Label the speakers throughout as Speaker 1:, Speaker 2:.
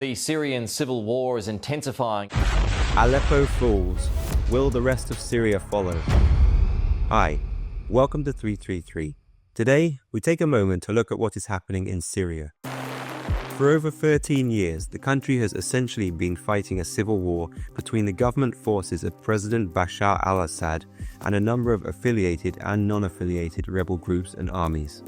Speaker 1: The Syrian civil war is intensifying.
Speaker 2: Aleppo falls. Will the rest of Syria follow? Hi, welcome to 333. Today, we take a moment to look at what is happening in Syria. For over 13 years, the country has essentially been fighting a civil war between the government forces of President Bashar al-Assad and a number of affiliated and non-affiliated rebel groups and armies.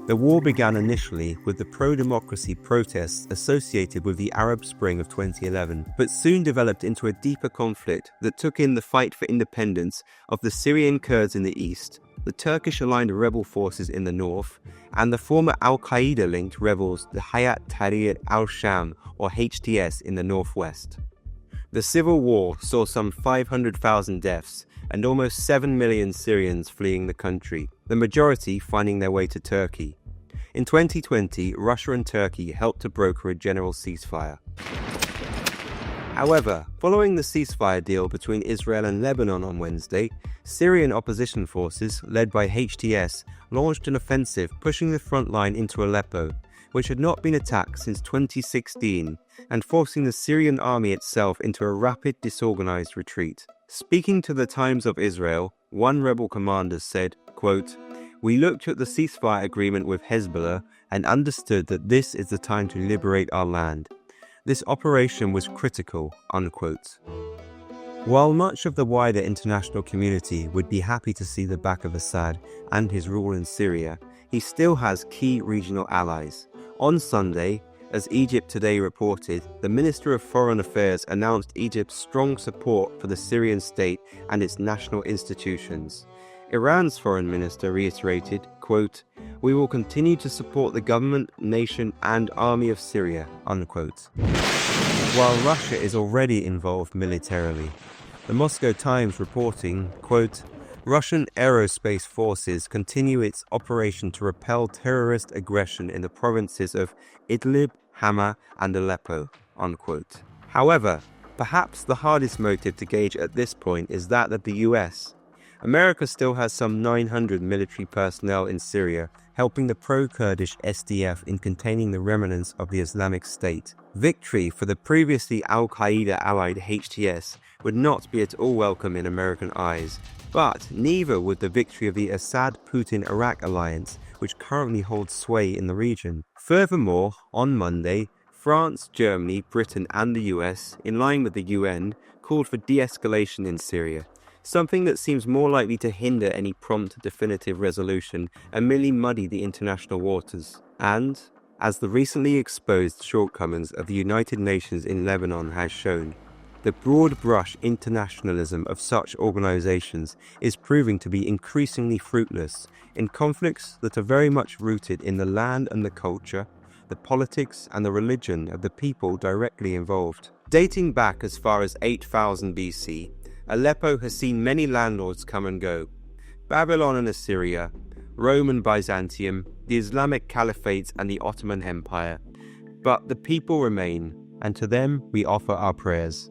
Speaker 2: The war began initially with the pro-democracy protests associated with the Arab Spring of 2011, but soon developed into a deeper conflict that took in the fight for independence of the Syrian Kurds in the east, the Turkish-aligned rebel forces in the north, and the former al-Qaeda-linked rebels, the Hayat Tahrir al-Sham or HTS in the northwest. The civil war saw some 500,000 deaths and almost 7 million Syrians fleeing the country, the majority finding their way to Turkey. In 2020, Russia and Turkey helped to broker a general ceasefire. However, following the ceasefire deal between Israel and Lebanon on Wednesday, Syrian opposition forces, led by HTS, launched an offensive pushing the front line into Aleppo, which had not been attacked since 2016, and forcing the Syrian army itself into a rapid, disorganized retreat. Speaking to the Times of Israel, one rebel commander said, quote, "We looked at the ceasefire agreement with Hezbollah and understood that this is the time to liberate our land. This operation was critical," unquote. While much of the wider international community would be happy to see the back of Assad and his rule in Syria, he still has key regional allies. On Sunday, as Egypt Today reported, the Minister of Foreign Affairs announced Egypt's strong support for the Syrian state and its national institutions. Iran's foreign minister reiterated, quote, "We will continue to support the government, nation, and army of Syria," unquote. While Russia is already involved militarily, the Moscow Times reporting, quote, "Russian aerospace forces continue its operation to repel terrorist aggression in the provinces of Idlib, Hama, and Aleppo," unquote. However, perhaps the hardest motive to gauge at this point is that of the US. America still has some 900 military personnel in Syria, helping the pro-Kurdish SDF in containing the remnants of the Islamic State. Victory for the previously al-Qaeda-allied HTS would not be at all welcome in American eyes, but neither would the victory of the Assad-Putin-Iraq alliance, which currently holds sway in the region. Furthermore, on Monday, France, Germany, Britain and the US, in line with the UN, called for de-escalation in Syria, something that seems more likely to hinder any prompt definitive resolution and merely muddy the international waters. And, as the recently exposed shortcomings of the United Nations in Lebanon has shown, the broad-brush internationalism of such organizations is proving to be increasingly fruitless in conflicts that are very much rooted in the land and the culture, the politics and the religion of the people directly involved. Dating back as far as 8000 BC, Aleppo has seen many landlords come and go. Babylon and Assyria, Rome and Byzantium, the Islamic Caliphate and the Ottoman Empire. But the people remain, and to them we offer our prayers.